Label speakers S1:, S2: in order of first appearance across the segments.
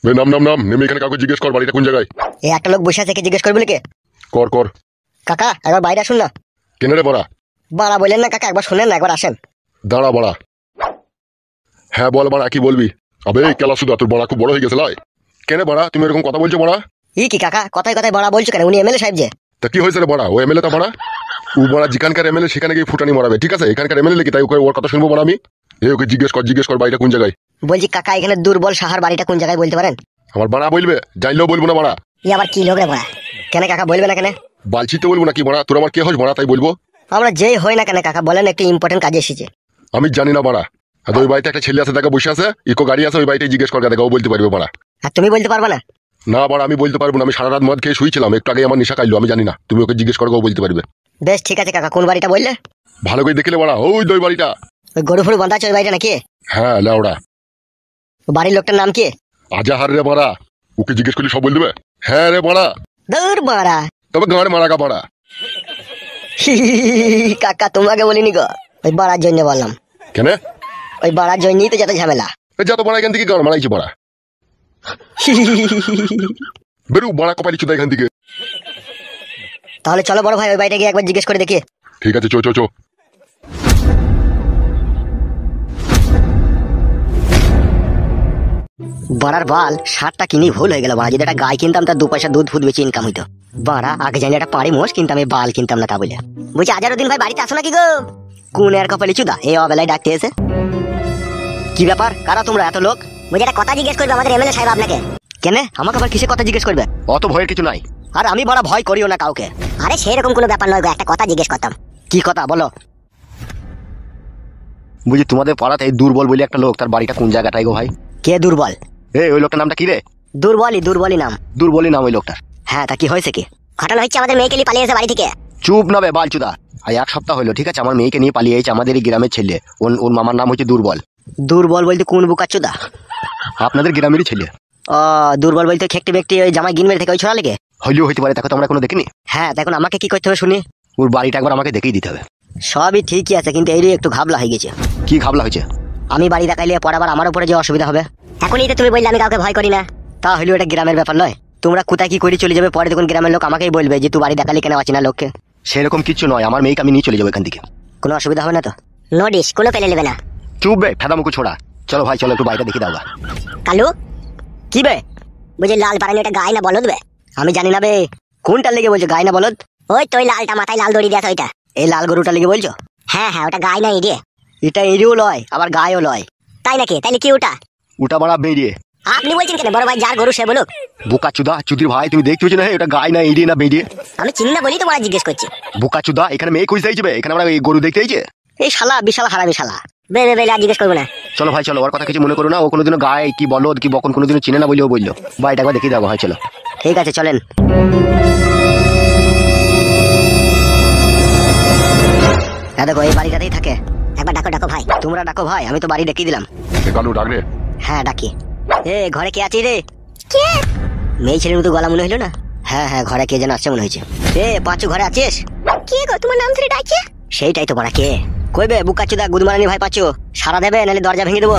S1: নাম নাম নাম নেমে এখানে কাউকে জিজ্ঞেস কর বাড়িটা কোন জায়গায়।
S2: এই একটা লোক বসে আছে, কে জিজ্ঞেস করবে কে?
S1: কর কর।
S2: কাকা একবার বাইরে আসুন না।
S1: কেন রে বড়া?
S2: বাড়া বললেন না কাকা, একবার শোনেন না, একবার আসেন।
S1: দাঁড়া বড়া। হ্যাঁ বল বড়া, কি বলবি? আবে কেলা সুদা, তোর বড়া খুব বড় হয়ে গেছে লাই। কেন বড়া তুমি এরকম কথা বলছো বড়া?
S2: ই কি কাকা, কথায় কথায় বাড়া বলছো কেন? উনি এমএলএ সাহেব যে।
S1: তা কি হয়েছে রে বড়া? ও এমএলএ তা বড়া? ও বড়া যেখানকার এমএলএ সেখানে গিয়ে ফুটানি মারাবে, ঠিক আছে? এখানকার এমএলএ কি তাই ওর কথা শুনবো বড়া আমি? ওকে জিজ্ঞেস কর বাড়িটা কোন জায়গায়।
S2: বলছি কাকা এখানে দুর্বল সাহার বাড়িটা কোন জায়গায় বলতে পারেন?
S1: আমার বাড়া বলবে, জানলেও বলবো না বড়া।
S2: ই আবার কি লোক রে বাড়া? কেন কাকা বলবে না কেন?
S1: বালছিতে বলবো না কি বড়া? তোর আমার কে হোস বড়া তাই বলবো?
S2: আমরা যেই হই না কেন কাকা, বলেন একটু ইম্পর্টেন্ট কাজে এসেছে।
S1: আমি জানি না বড়া। আর ওই বাড়িতে একটা ছেলে আছে, দেখা বসে আছে, ইকো গাড়ি আছে, ওই বাড়িতে জিজ্ঞেস কর, দেখা ও বলতে পারবে বড়া।
S2: আর তুমি বলতে পারবে না?
S1: না বড়া আমি বলতে পারবো না, আমি সারা রাত মদ খেয়ে শুয়েছিলাম, একটু আগে আমার নেশা খাইলো, আমি জানি না। তুমি ওকে জিজ্ঞেস করো, ও বলতে পারবে।
S2: বেশ ঠিক আছে কাকা, কোন বাড়িটা বললে?
S1: ভালো করে দেখলে বড়া, ওই দুই বাড়িটা।
S2: ওই গরু ফরু বাঁধা আছে ওই বাড়িটা নাকি?
S1: হ্যাঁ লেওড়া।
S2: বাড়ির লোকটার নাম কি?
S1: আজাহার রে বড়া, ওকে জিজ্ঞেস করলে সব বল দেবে। হ্যাঁ রে বড়া।
S2: দূর বাড়া।
S1: তবে গাঁড় মারাকা বড়া।
S2: কাকা তোমাকে বলিনি গো, ওই বাড়ার জন্য বললাম।
S1: কেন?
S2: ওই বাড়ার জন্যই তো যত ঝামেলা।
S1: যত বড়া এখান থেকে গাঁড় মারাইছি বড়া। বেরু বড়া কপালি চুদা এখান থেকে।
S2: তাহলে চলো বড় ভাই ওই বাড়িটা গিয়ে একবার জিজ্ঞেস করে দেখি।
S1: ঠিক আছে, চো চো চো।
S2: বাড়ার বাল সারটা কিনি ভুল হয়ে গেল বাড়া, যদি একটা গায়ে কিনতাম তার 2 পয়সা দুধ ফুদ বেশি ইনকাম হইতো। বাড়া আগে জানি একটা পাড়ি মোষ কিনতাম, এই বাল কিনতাম না তা বলে। বলছি আজারউদ্দিন ভাই বাড়িতে আসো নাকি গো? কোন এর কপালি চুদা এই অবেলায় ডাকতে এসে? কি ব্যাপার, কারা তোমরা এত লোক? বলছি একটা কথা জিজ্ঞেস করবে আমাদের এমএলএ সাহেব আপনাকে। কেন আমাকে আবার কিসে কথা জিজ্ঞেস করবে?
S1: অত ভয়ের কিছু নাই।
S2: আর আমি বড় ভয় করিও না কাউকে। আরে সেরকম কোনো ব্যাপার নয় গো, একটা কথা জিজ্ঞেস করতাম। কি কথা বলো?
S3: বুঝি তোমাদের পাড়াতে এই দুর্বল বলে একটা লোক, তার বাড়িটা কোন জায়গাটাই গো ভাই?
S2: কে দুর্বল?
S3: ওই লোকটার নামটা কি রে?
S2: দুর্বলই নাম।
S3: দুর্বলই নাম ওই লোকটার।
S2: হ্যাঁ তা কি হয়েছে কি? ঘটনা হচ্ছে আমাদের মেয়েকে নিয়ে পালিয়ে এসে বাড়ি থেকে।
S3: চুপ না বে বালচুদা। আর 1 সপ্তাহ হলো, ঠিক আছে, আমার মেয়েকে নিয়ে পালিয়ে এসেছে আমাদের এই গ্রামের ছেলে। ওর মামার নাম হচ্ছে দুর্বল।
S2: দুর্বল বলতে কোন বুকাচুদা?
S3: আপনাদের গ্রামেরই ছেলে।
S2: ও দুর্বল বলতে খেকটি ব্যক্তি ওই জামাই গিনমের থেকে ওই ছোড়া লেগে
S3: হইলেও হইতে পারে, দেখো তো আমরা কোনো দেখিনি।
S2: হ্যাঁ দেখুন আমাকে কি করতে হবে শুনি।
S3: ওর বাড়িটা একবার আমাকে দেখিয়ে দিতে হবে।
S2: সবই ঠিকই আছে কিন্তু এই একটু ঘাবলা হয়ে গেছে।
S3: কি ঘাবলা হয়েছে?
S2: আমি বাড়ি দেখাইলে পরে আবার আমার উপরে যে অসুবিধা হবে। এখনই তো তুমি বললে আমি কাউকে ভয় করি না, তা হইলেও এটা গ্রামের ব্যাপার নয়। তোমরা কোথায় কি করে চলে যাবে, পরে দেখুন গ্রামের লোক আমাকেই বলবে যে তুই বাড়ি দেখালি কেন আছি না লোককে।
S3: সেরকম কিছু নয়, আমার মেয়েকে আমি নিয়ে চলে যাবো এখান থেকে।
S2: কোনো অসুবিধা হবে না তো? নোটিশ কোনো পেলে নেবে না।
S3: চুপ বে ফেদামুকু ছোড়া। চলো ভাই চলো একটু বাড়িটা দেখি দাও।
S2: কালু কি বে? বুঝি লাল পারানি এটা গায় না বলদ বে? আমি জানি না বে। কোনটা লেগে বলছো গায় না বলদ? ওই তো লালটা মাথায় লাল দড়ি দেয়া ওইটা। এই লাল গরুটা লেগে বলছো? হ্যাঁ হ্যাঁ ওটা গায় না ইডিয়ে। এটা ইডিও লয় আবার গায়ও লয়। তাই নাকি? তাইলে কি ওটা?
S3: ওটা বড়া বেরিয়ে।
S2: আপনি বলছেন কেন? বড় ভাই যার গরু সে বলুক।
S3: বোকা চুদা চুদির ভাই, তুমি দেখতে হচ্ছে না এটা গায় না ইডিয়ে না বেরিয়ে?
S2: আমি চিনি না বলি তো বড় জিজ্ঞেস করছি।
S3: বোকা চুদা এখানে মেয়ে খুঁজতে যাবে, এখানে আমরা এই গরু দেখতে যাইছে।
S2: এই শালা বিশাল হারামি শালা। বে বে বে আর জিজ্ঞেস করবো না।
S3: চলো ভাই চলো, ওর কথা কিছু মনে করো না। ও কোনোদিনও গায়ে কি বলদ কি বকন কোনোদিনও চিনে না বলেও বললো। বাড়িটা একবার দেখিয়ে দাও ভাই চলো।
S2: ঠিক আছে চলেন। দেখো এই বাড়িটাতেই থাকে। একবার ডাকো ডাকো ভাই। তোমরা ডাকো ভাই, আমি তো বাড়ি ডেকে দিলাম।
S1: কালু ডাক রে।
S2: হ্যাঁ ডাকি। এ ঘরে কে আছে রে? কে? মেয়ে ছেলের মতো গলা মনে হইলো না? হ্যাঁ হ্যাঁ ঘরে কে যেন আসছে মনে হয়েছে। এ পাঁচু ঘরে আছিস? কে গো তোমার নাম ধরে ডাকছে? সেইটাই তো বড়া কে? কইবে বুকাচুদা গুদমারানি ভাই পাঁচু সারা দেবে নালে দরজা ভেঙে দেবো।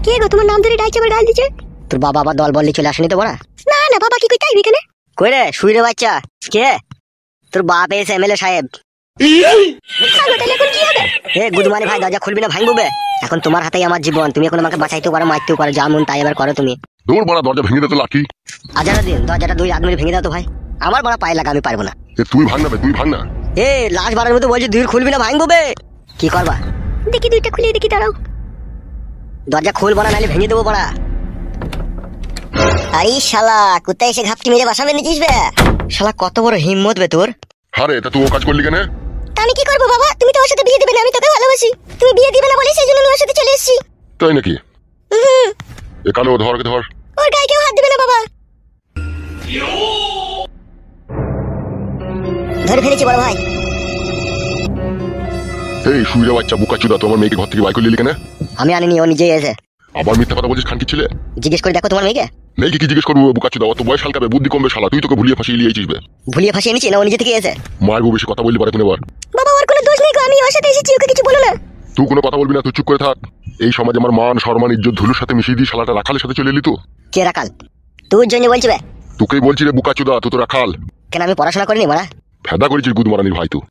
S2: কে গো তোমার নাম ধরে ডাকছে আবার গাল দিচ্ছে? তোর বাবা আবার দল বললি চলে আসেনি তো বড়া? না না বাবা কি কই তাইবি কেন? কই রে শুই রে বাচ্চা। কে? তোর বাপ এসে এমএলএ সাহেব। এ গুদমানি ভাই দরজা খুলবি না ভাঙবো বে? এখন তোমার হাতেই আমার জীবন, তুমি এখন আমাকে বাঁচাইতেও পারো মারতেও পারো, যা মন তাই এবার করো তুমি।
S1: দূর বড়া দরজা ভেঙে দে তো লাঠি।
S2: দিন দরজাটা 2 হাত মিলে ভেঙে দাও তো ভাই। আমার বড় পায়ে লাগা, আমি পারবো না।
S1: তুই ভাঙ না বে, তুই ভাঙ না।
S2: এ লাশ বাড়ার মতো বলছি দূর খুলবি না ভাঙবো বে। কি করবা? দেখি 2টা খুলে দেখি দাঁড়াও। দরজা খুলবো না নাহলে ভেঙে দেবো বড়া। আরে শালা কোথায় এসে ঘাপটি মেরে বাসা বেঁধেছিস বে? শালা কত বড় হিম্মত বে তোর।
S1: আরে তা তুই ও কাজ করলি কেন?
S2: আমি কি করবো বাবা? তুমি তো ওর সাথে বিয়ে দিবে না, আমি তোকে ভালোবাসি। তুমি বিয়ে দিবে না বলে সেইজন্য আমি ওর সাথে চলে এসেছি।
S1: তাই নাকি? এ কালু ধর ধর।
S2: ওর গায়ে কেউ হাত দিবে না বাবা। ধরে ফেলেছি বড় ভাই।
S1: এই শুইরে বাচ্চা বুকাচুদা, তোমার মেয়েকে ঘর থেকে বাইর করে নিলি কেন?
S2: আমি আনিনি, ও নিজেই এসে।
S1: আবার মিথ্যা কথা বলছিস খানকি ছেলে।
S2: জিজ্ঞেস করে দেখো তোমার মেয়েকে।
S1: মেয়েকে কি জিজ্ঞেস করবো বুকাচুদা? অত বয়স হালকাবে, বুদ্ধি কমবে শালা। তুই তোকে ভুলিয়ে ফাঁসিয়ে লিয়েছিস বে।
S2: ভুলিয়ে ফাঁসিয়ে নিচ্ছি না, ও নিজে থেকে এসে।
S1: মারবো বেশি কথা বললি পারে তুমি আবার।
S2: বাবা ওর কোনো দোষ নেই গো, আমি ওর সাথে এসেছি, ওকে কিছু বলো না।
S1: তুই কোনো কথা বলবি না, তুই চুপ করে থাক। এই সমাজে আমার মান সম্মান ইজ্জত ধুলুর সাথে মিশিয়ে দিয়ে শালাটা রাখালের সাথে চলে এলি তো।
S2: কে রাখাল? তোর জন্য বলছি বে।
S1: তোকেই বলছি রে বুকাচুদা, তুই তো রাখাল।
S2: কেন আমি পড়াশোনা করিনি মারা?
S1: ফেদা করেছিস গুদমারানির ভাই। তুই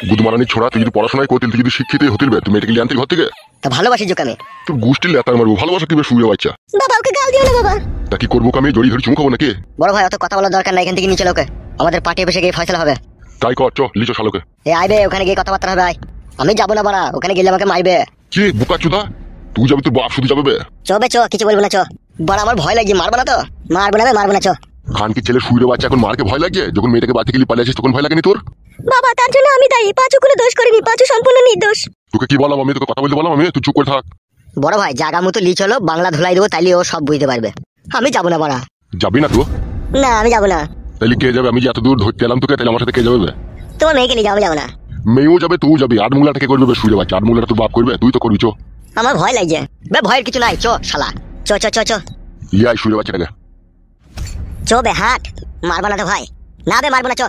S1: গুদমারানির ছোড়া, তুই যদি পড়াশোনায় করতিল, তুই যদি শিক্ষিতই হতিল বে, তুমি মেয়েটাকে লিয়ে আনতিল ঘর থেকে।
S2: তা ভালোবাসি যোগ আমি।
S1: তোর গোষ্ঠীর লেতার মারবো, ভালোবাসা কিভাবে শুয়ে বাচ্চা।
S2: বাবা ওকে গাল দিও না বাবা।
S1: তা কি করবো আমি, জড়ি ধরে চুমু খাবো নাকি?
S2: বড় ভাই অত কথা বলার দরকার নাই, এখান থেকে নিচে লোকে আমাদের পার্টি অফিসে গিয়ে ফয়সালা হবে।
S1: তাই কর, চ লিচো শালোকে।
S2: এ আইবে, ওখানে গিয়ে কথাবার্তা হবে। আয়। আমি যাবো না বাড়া, ওখানে গেলে আমাকে মারবে।
S1: কি বুকাচুদা, তুই যাবি, তোর বাপ শুধু যাবে বে?
S2: চ বে চ, কিছু বলবো না চ। বাড়া আমার ভয় লাগছে, মারবো না তো? মারবো না বে, মারবো না চ।
S1: খান কি ছেলে শুয়ে বাচ্চা, এখন মারকে ভয় লাগছে? যখন মেয়েটাকে বাড়ি থেকে পালিয়ে আসিস তখন ভয় লাগেনি তোর?
S2: বাবা তার জন্য আমি দায়ী, পাঁচু কোনো দোষ করিনি, পাঁচু সম্পূর্ণ নির্দোষ।
S1: তোকে কি বললাম আমি, তোকে কথা বলতে বললাম আমি? তুই চুপ করে থাক।
S2: বড় ভাই জাগা মতো লি চলো, বাংলা ধুলাই দেবো, তাইলে ও সব বুঝতে পারবে। আমি যাবো না বাড়া।
S1: যাবি না তুই?
S2: না আমি যাবো না।
S1: তাহলে কে যাবে? আমি যে এত দূর ধরতে এলাম তোকে, তাহলে আমার সাথে কে যাবে বে?
S2: তোমার মেয়েকে নিয়ে যাবো, যাবো না।
S1: মেয়েও যাবে, তুই যাবি। আট মুলাটা কে করবে বে? শুয়ে বাচ্চা আট মুলাটা তোর বাপ করবে, তুই তো করবি। চো।
S2: আমার ভয় লাগছে বে, ভয়ের কিছু নাই, চ শালা। চ চ চ চ
S1: ইয়াই শুয়ে বাচ্চাটাকে।
S2: চ বে, হাট। মারবো না তো ভাই, না বে মারবো না, চ।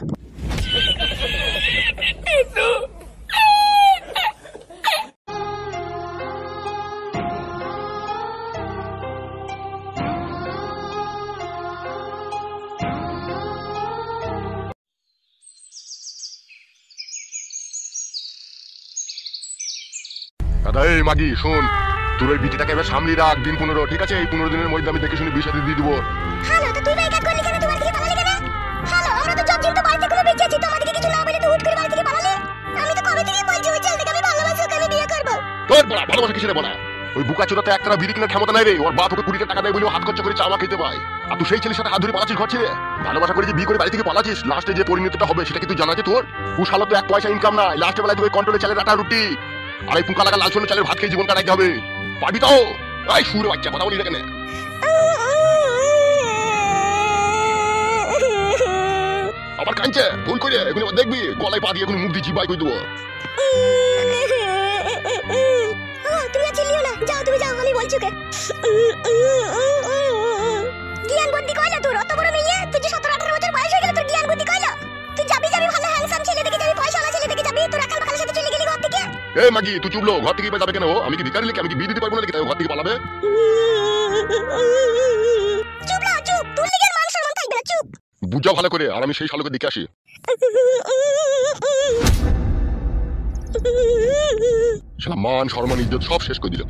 S1: দাদা এই মাগি শোন, তোর ওই বিটিটাকে এবার সামলি রাখ, দিন 15, ঠিক আছে? এই 15 দিনের মধ্যে আমি দেখে শুনে বিয়ে শাদী দিয়ে দিবো।
S2: হ্যালো, তো তুই বাইকাট করলি কেন? তোমার থেকে পালালি কেন? হ্যালো, আমরা তো জব তো বাড়িতে করে বেঁচে আছি, তো আমাদেরকে কিছু না বলে তো হুট করে বাড়ি থেকে পালালি। আমি তো কবে থেকে বলছি ওই ছেলেটাকে আমি ভালোবাসি, ওকে আমি বিয়ে করব।
S1: তোর বড় ভালোবাসা কিসের বড়? ওই বুকাচোদাতে একটা বিড়ি কেনার ক্ষমতা নাই রে। ওর বাপ ওকে 20 টাকা দেয় বলে হাত খরচা করে চাওয়া খেতে পায়। আর তুই সেই ছেলের সাথে হাত ধরে পালাচ্ছিস ঘর ছেড়ে? ভালোবাসা করে যে বিয়ে করে বাড়ি থেকে পালাচ্ছিস, লাস্টে যে পরিণতিটা হবে সেটা কি তুই জানা আছে তোর? তুই শালা তো এক পয়সা ইনকাম নাই, লাস্টে বেলায় তুই কন্ট্রোলে চালের আটা রুটি আর এই পুকা লাগা লাল সোনা চালের ভাত খেয়ে জীবন কাটাইতে হবে। পাবি তো? এই সুরে বাচ্চা কথা বলি কেন? আবার কাঁদছে ভুল করে, এখন আবার দেখবি গলায় পা দিয়ে এখন মুখ দিয়ে চিবাই করে দেবো।
S2: তুমি আর চিল্লিও না, যাও তুমি যাও, আমি বলছি ওকে। জ্ঞান বুদ্ধি কইলা তোর? অত বড় মেয়ে, তুই যে 17-18 বছর বয়স হয়ে গেল, তোর জ্ঞান বুদ্ধি কইলা? তুই যাবি ভালো হ্যান্ডসাম ছেলে দেখে যাবি, পয়সাওয়ালা ছেলে দেখে যাবি, তোর আকাল বাকালের সাথে চলে গেলি ঘর থেকে।
S1: এই মাগি তুই চুপলো, ঘর থেকে যাবে কেন? আমি কি ভিখারি নাকি? আমি কি বিয়ে দিতে পারবো না নাকি তাই ঘর থেকে পালাবে?
S2: চুপ না, চুপ, তোর লিগে মান সম্মান থাকবে না, চুপ।
S1: বুঝা ভালো করে, আর আমি সেই শালোকে দেখে আসি। শালা মান সম্মান ইজ্জত সব শেষ করে দিল।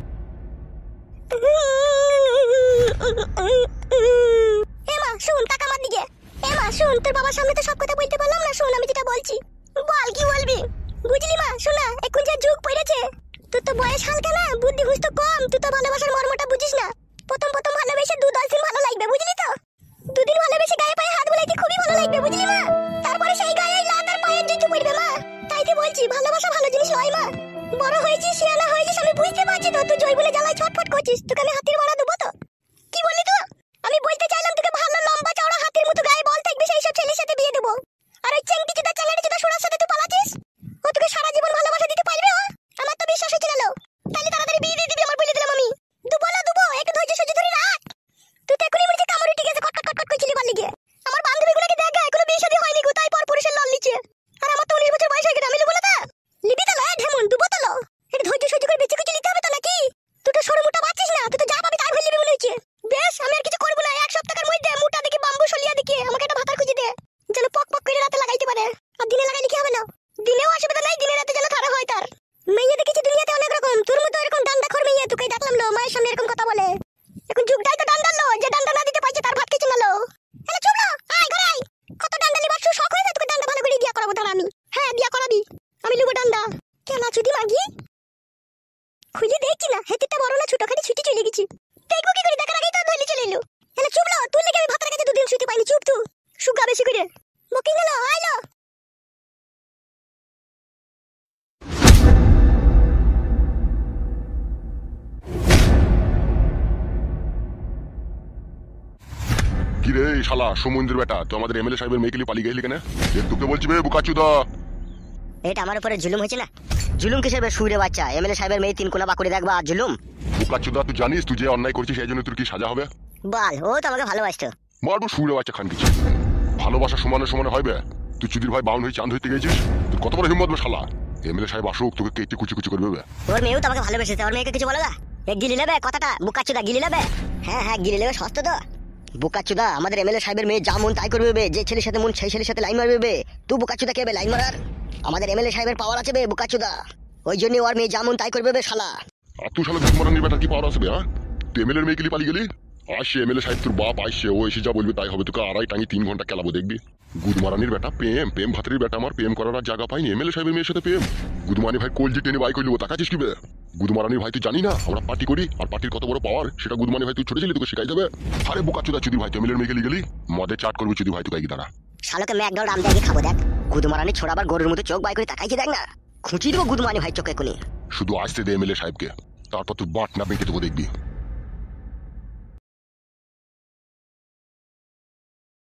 S2: এমা শুন, টাকা মার দিকে। এমা শুন, তোর বাবার সামনে তো সব কথা বলতে পারলাম না, শুন আমি যেটা বলছি। বল কি বলবি? বুঝলি মা, শোনা এখন যে যুগ পড়েছে, তোর তো বয়স হালকা না, বুদ্ধি হুঁশ তো কম, তুই তো ভালোবাসার মর্মটা বুঝিস না। প্রথম প্রথম ভালোবেসে 2-10 দিন ভালো লাগবে, বুঝলি তো? 2 দিন ভালোবেসে গায়ে পায়ে হাত বুলাইতে খুবই ভালো লাগবে, বুঝলি মা? তারপরে সেই গায়ে লাত আর পায়ের জুতো পড়বে মা। তাই তো বলছি ভালোবাসা ভালো জিনিস নয় মা। বড় হয়েছিস, শিয়ানা হয়েছিস, আমি বুঝতে পারছি তো তুই জয়বুলে জ্বালায় ছটফট করছিস। তোকে আমি হাতির মারা দেবো তো? কি বললি তুই? আমি বলতে চাইলাম তোকে ভালো লম্বা চওড়া হাতির মতো গায়ে বল থাকবে সেই সব ছেলের সাথে বিয়ে দেবো। আর ওই চেংটি চুদা চালাড়ি চুদা সোনার সাথে তুই পালাচ্ছিস, ও তোকে সারা জীবন ভালোবাসা দিতে পারবে? ও আমার তো বিশ্বাস হচ্ছিল না। তাহলে তাড়াতাড়ি বিয়ে দিয়ে দিবি, আমার বলে দিলাম আমি। দুবো না দুবো, একটু ধৈর্য সহ্য ধরে রাখ। তুই তো এখনই মনে কামড় উঠে গেছে, কটকট কটকট করছিলি বল লিগে। আমার বান্ধবীগুলোকে দেখ, এখনো বিয়ে শাদী হয়নি গো, তাই পর পুরুষের লল নিচ্ছে। আর আমার তো 19 বছর বয়স হয়ে গেছে, আমি লুবো না তা? লিবি তো লয় ঢেমন, দুবো তো লো। একটু ধৈর্য সহ্য করে বেঁচে কুচে নিতে হবে তো নাকি? তুই তো সরু মোটা বাচ্চিস না, তুই তো যা পাবি তাই ভুল লিবি মনে হচ্ছে। বেশ, আমি আর কিছু করবো না, 1 সপ্তাহের মধ্যে মোটা দেখি বাম্বু সলিয়া দেখি আমাকে একটা ভাতার খুঁজে দে, যেন পক পক করে রাতে লাগাইতে পারে। আর দিনে লাগাইলে কি হবে না? দিনেও অসুবিধা নাই, দিনে রাতে যেন খারাপ হয় তার। মেয়ে দেখেছি দুনিয়াতে অনেক রকম, তোর মতো এরকম ডান্ডা খর মেয়ে তোকে দেখলাম লো, মায়ের সামনে এরকম কথা বলে। এখন যুগটাই তো ডান্ডার লো, যে ডান্ডা না দিতে পারছে তার ভাত খেয়ে চিনালো। হ্যালো চুপ না, আয় ঘরে আয়। কত ডান্ডা লিবার শখ হয়েছে তোকে? ডান্ডা ভালো করে বিয়া করাবো ধর আমি। হ্যাঁ বিয়া করাবি, আমি লুবো ডান্ডা। কেন চুদি মাগি খুঁজে দেখছি না, হেতিটা বড় না ছোট, খালি ছুটি চলে গেছি। দেখবো কি করে, দেখার আগেই তো ধরে চলে এলো। হ্যালো চুপ না, তুই লেগে আমি ভাতের কাছে 2 দিন শুতে পাইনি, চুপ তুই। সুগা বেশি করে বকিং গেল, আইলো।
S1: কি রে শালা সমুদ্রের বেটা, তুই আমাদের এমএলএ সাহেবের মেয়েকে পালিয়ে গেলি কেন? তোকে বলছি বে বুকাচুদা।
S2: এটা আমার উপরে জুলুম হয়েছে না? জুলুম কিসের বে সুরে বাচ্চা? এমএলএ সাহেবের মেয়ে 3 কোনা বাকুড়ে দেখবা আর জুলুম?
S1: বুকাচুদা তুই জানিস তুই যে অন্যায় করছিস সেই জন্য তোর কি সাজা হবে?
S2: বল, ও তো আমাকে ভালোবাসতো।
S1: মারবো সুরে বাচ্চা খান কিছু। ভালোবাসা সমানে সমানে হইবে? তুই চুদির ভাই বাউন হয়ে চাঁদ হইতে গেছিস, তোর কত বড় হিম্মত বে শালা? এমএলএ সাহেব আসুক, তোকে কেটে কুচি কুচি করবে বে।
S2: ওর মেয়েও তো আমাকে ভালোবেসেছে, ওর মেয়েকে কিছু বলে না? এ গিলি নেবে কথাটা, বুকাচ্চুদা গিলি নেবে? হ্যাঁ হ্যাঁ গিলি নেবে, সস্তা তো। বোকাচুদা আমাদের এমএলএ সাহেবের মেয়ে যা মন তাই করবে বে, যে ছেলের সাথে মন সেই ছেলের সাথে লাইন মারবে বে। তুই বোকাচুদা কে বে লাইন মারার? আমাদের এমএলএ সাহেবের পাওয়ার আছে বে বোকাচুদা, ওই জন্য ওর মেয়ে যা মন তাই করবে বে শালা।
S1: আর তুই শালা গুদমারানির বেটা কি পাওয়ার আসবে? হ্যাঁ, তুই এমএলএর মেয়ে গেলি পালিয়ে গেলি। আসছে এমএলএ সাহেব তোর বাপ আসছে, ও এসে যা বলবে তাই হবে। তোকে আড়াই টাঙি 3 ঘন্টা খেলাবো দেখবি। গুদমারানির বেটা প্রেম ভাতের বেটা আমার প্রেম করার আর জায়গা পাইনি, এমএলএ সাহেবের মেয়ের সাথে প্রেম। গুদমানি ভাই কলজি টেনে বাই করলি, ও তাকাচ্ছিস কি বে? গুদমারানির ভাই তুই জানি না আমরা পার্টি করি আর পার্টির কত বড় পাওয়ার সেটা গুদমানি ভাই তুই ছোট ছিলি, তোকে শিখাই দেবে। আরে বোকাচোদা চুদি ভাই, তুই এমএলএর মেয়ে গেলি মদে চাট করবি চুদি ভাই, তুই দাঁড়া।
S2: শালাকে ম্যাকডাউন রাম দিয়ে খাবো দেখ। গুদমারানি ছোড়া আবার গরুর মতো চোখ বাই করে তাকাইছে দেখ না, খুঁচিয়ে দেবো গুদমানি ভাই চোখে কোনি।
S1: শুধু আসতে দে এমএলএ সাহেবকে, তারপর তুই বাট না বেঁকে দেবো দেখবি।